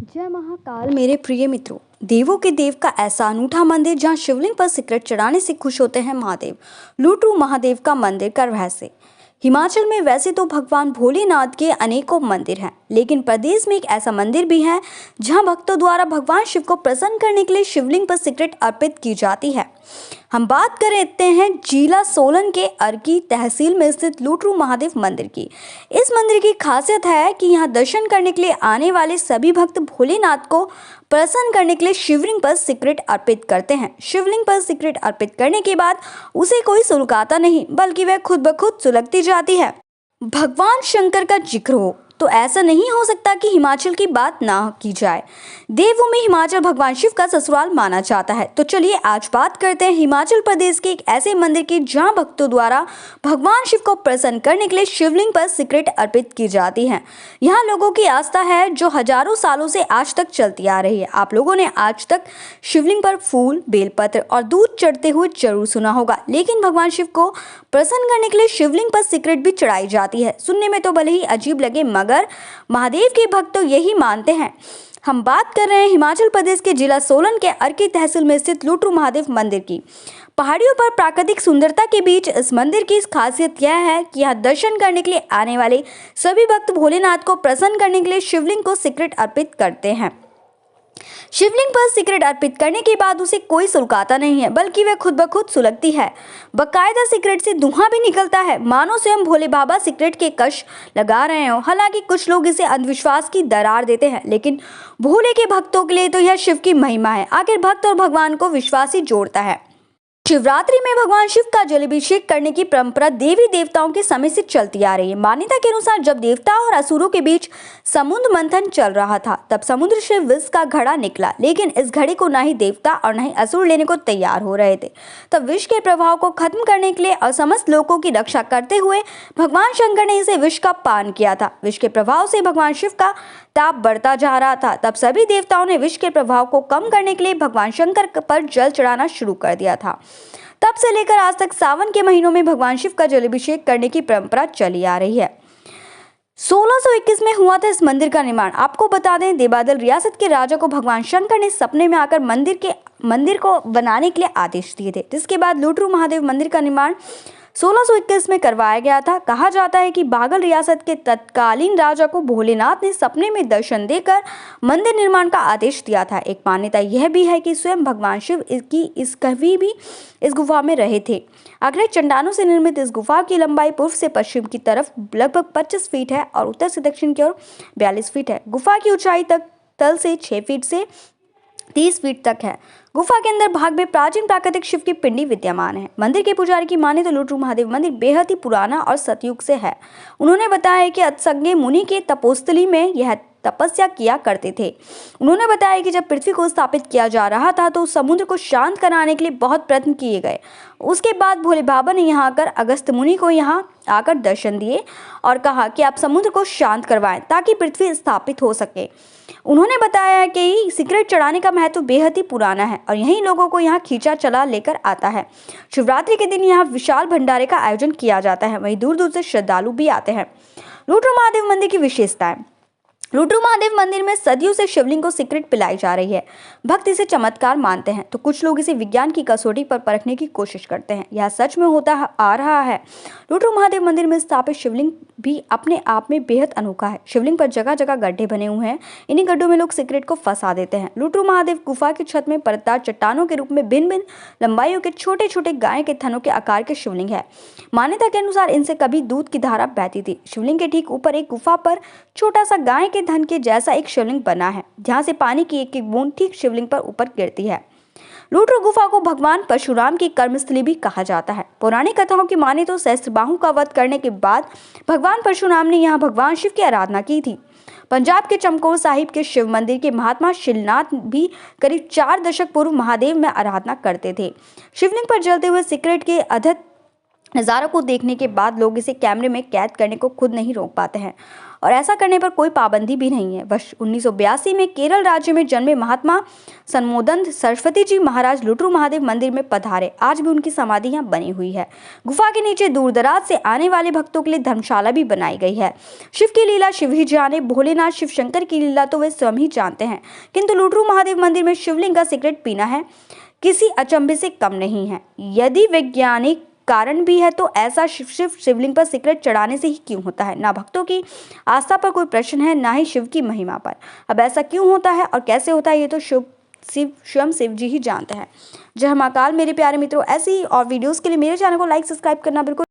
जय महाकाल मेरे प्रिय मित्रों। देवों के देव का ऐसा अनूठा मंदिर जहां शिवलिंग पर सिगरेट चढ़ाने से खुश होते हैं महादेव। लुटरू महादेव का मंदिर का रहस्य। हिमाचल में वैसे तो भगवान भोलेनाथ के अनेकों मंदिर हैं, लेकिन प्रदेश में एक ऐसा मंदिर भी है जहां भक्तों द्वारा भगवान शिव को प्रसन्न करने के लिए शिवलिंग पर सिगरेट अर्पित की जाती है। हम बात करते हैं जिला सोलन के अर्की तहसील में स्थित लुटरू महादेव मंदिर की। इस मंदिर की खासियत है कि यहाँ दर्शन करने के लिए आने वाले सभी भक्त भोलेनाथ को प्रसन्न करने के लिए शिवलिंग पर सिगरेट अर्पित करते हैं। शिवलिंग पर सिगरेट अर्पित करने के बाद उसे कोई सुलगाता नहीं, बल्कि वह खुद ब खुद सुलगती जाती है। भगवान शंकर का जिक्र हो तो ऐसा नहीं हो सकता कि हिमाचल की बात ना की जाए। देवों में हिमाचल भगवान शिव का ससुराल माना जाता है। तो चलिए आज बात करते हैं हिमाचल प्रदेश के एक ऐसे मंदिर की जहां भक्तों द्वारा भगवान शिव को प्रसन्न करने के लिए शिवलिंग पर सिगरेट अर्पित की जाती है। यहाँ लोगों की आस्था है जो हजारों सालों से आज तक चलती आ रही है। आप लोगों ने आज तक शिवलिंग पर फूल, बेलपत्र और दूध चढ़ते हुए जरूर सुना होगा, लेकिन भगवान शिव को प्रसन्न करने के लिए शिवलिंग पर सिगरेट भी चढ़ाई जाती है। सुनने में तो भले ही अजीब लगे, मगर महादेव के भक्त तो यही मानते हैं। हम बात कर रहे हैं हिमाचल प्रदेश के जिला सोलन के अर्की तहसील में स्थित लुटरू महादेव मंदिर की। पहाड़ियों पर प्राकृतिक सुंदरता के बीच इस मंदिर की खासियत यह है कि यहाँ दर्शन करने के लिए आने वाले सभी भक्त भोलेनाथ को प्रसन्न करने के लिए शिवलिंग को सिगरेट अर्पित करते हैं। शिवलिंग पर सिगरेट अर्पित करने के बाद उसे कोई सुलगाता नहीं है, बल्कि वह खुद ब खुद सुलगती है। बकायदा सिगरेट से धुआं भी निकलता है, मानो स्वयं भोले बाबा सिगरेट के कश लगा रहे हो। हालांकि कुछ लोग इसे अंधविश्वास की दरार देते हैं, लेकिन भोले के भक्तों के लिए तो यह शिव की महिमा है। आखिर भक्त और भगवान को विश्वास ही जोड़ता है। शिवरात्रि में भगवान शिव का जलाभिषेक करने की परंपरा देवी देवताओं के समय से चलती आ रही है। मान्यता के अनुसार जब देवता और असुरों के बीच समुद्र मंथन चल रहा था, तब समुद्र से विष का घड़ा निकला, लेकिन इस घड़े को न ही देवता और न ही असुर लेने को तैयार हो रहे थे। तब विष के प्रभाव को खत्म करने के लिए और समस्त लोगों की रक्षा करते हुए भगवान शंकर ने इसे विष का पान किया था। विष के प्रभाव से भगवान शिव का ताप बढ़ता जा रहा था। तब सभी देवताओं ने विष के प्रभाव को कम करने के लिए भगवान शंकर पर जल चढ़ाना शुरू कर दिया था। तब से लेकर आज तक सावन के महीनों में भगवान शिव का जलाभिषेक करने की परंपरा चली आ रही है। 1621 में हुआ था इस मंदिर का निर्माण। आपको बता दें, देवादल रियासत के राजा को भगवान शंकर ने सपने में आकर मंदिर को बनाने के लिए आदेश दिए थे, जिसके बाद लुटरू महादेव मंदिर का निर्माण 1621 में करवाया गया था। कहा जाता है कि बागल रियासत के तत्कालीन राजा को भोलेनाथ ने सपने में दर्शन देकर मंदिर निर्माण का आदेश दिया था। एक मान्यता यह भी है कि स्वयं भगवान शिव कभी भी इस गुफा में रहे थे। आग्रह चट्टानों से निर्मित इस गुफा की लंबाई पूर्व से पश्चिम की तरफ लगभग 25 फीट है और उत्तर से दक्षिण की ओर 42 फीट है। गुफा की ऊंचाई तक तल से 6 फीट से 30 फीट तक है। गुफा के अंदर भाग में प्राचीन प्राकृतिक शिव की पिंडी विद्यमान है। मंदिर के पुजारी की माने तो लुटरू महादेव मंदिर बेहद ही पुराना और सतयुग से है। उन्होंने बताया कि अत्संज्ञ मुनि के तपोस्थली में यह तपस्या किया करते थे। उन्होंने बताया कि जब पृथ्वी को स्थापित किया जा रहा था तो समुद्र को शांत कराने के लिए बहुत प्रयत्न किए गए। उसके बाद भोले बाबा ने यहाँ आकर अगस्त मुनि को यहाँ आकर दर्शन दिए और कहा कि आप समुद्र को शांत करवाएं ताकि पृथ्वी स्थापित हो सके। उन्होंने बताया कि सिगरेट चढ़ाने का महत्व बेहद ही पुराना है और यही लोगों को यहाँ खींचा चला लेकर आता है। शिवरात्रि के दिन यहाँ विशाल भंडारे का आयोजन किया जाता है। वहीं दूर दूर से श्रद्धालु भी आते हैं। लुटरू महादेव मंदिर की विशेषताएं। लुटरू महादेव मंदिर में सदियों से शिवलिंग को सिगरेट पिलाई जा रही है। भक्त इसे चमत्कार मानते हैं तो कुछ लोग इसे विज्ञान की कसौटी पर परखने की कोशिश करते हैं। यह सच में होता आ रहा है। लुटरू महादेव मंदिर में स्थापित शिवलिंग भी अपने आप में बेहद अनोखा है। शिवलिंग पर जगह जगह गड्ढे बने हुए हैं। इन्हीं गड्ढों में लोग सिगरेट को फंसा देते हैं। लुटरू महादेव गुफा की छत में परतदार चट्टानों के रूप में भिन्न भिन्न लंबाइयों के छोटे छोटे गाय के थनों के आकार के शिवलिंग है। मान्यता के अनुसार इनसे कभी दूध की धारा बहती थी। शिवलिंग के ठीक ऊपर एक गुफा पर छोटा सा गाय के धन के जैसा एक शिवलिंग बना है, जहां से पानी की एक एक बूंद ठीक शिवलिंग पर ऊपर गिरती है। लुटरू गुफा को भगवान परशुराम की कर्मस्थली भी कहा जाता है। पौराणिक कथाओं की माने तो सहस्त्रबाहु का वध करने के बाद भगवान परशुराम ने यहाँ भगवान शिव की आराधना की थी। पंजाब के चमकौर साहिब के शिव मंदिर के महात्मा शिलनाथ भी करीब 4 दशक पूर्व महादेव में आराधना करते थे। शिवलिंग पर जलते हुए सिगरेट के अद्भुत नज़ारों को देखने के बाद लोग इसे कैमरे में कैद करने को खुद नहीं रोक पाते हैं और ऐसा करने पर कोई पाबंदी भी नहीं है। वर्ष 1982 में केरल राज्य में जन्मे महात्मा सन्मोदंत सरस्वती जी महाराज लुटरू महादेव मंदिर में पधारे। आज भी उनकी समाधि यहाँ बनी हुई है। गुफा के नीचे दूर दराज से आने वाले भक्तों के लिए धर्मशाला भी बनाई गई है। शिव की लीला शिव ही जाने, भोलेनाथ शिव शंकर की लीला तो वे स्वयं ही जानते हैं, किंतु लुटरू महादेव मंदिर में शिवलिंग का सीक्रेट पीना है किसी अचंभे से कम नहीं है। यदि वैज्ञानिक कारण भी है तो ऐसा शिवलिंग पर सिगरेट चढ़ाने से ही क्यों होता है? ना भक्तों की आस्था पर कोई प्रश्न है, ना ही शिव की महिमा पर। अब ऐसा क्यों होता है और कैसे होता है, ये तो स्वयं शिव जी ही जानते हैं। जय महाकाल मेरे प्यारे मित्रों, ऐसी और वीडियोस के लिए मेरे चैनल को लाइक सब्सक्राइब करना बिल्कुल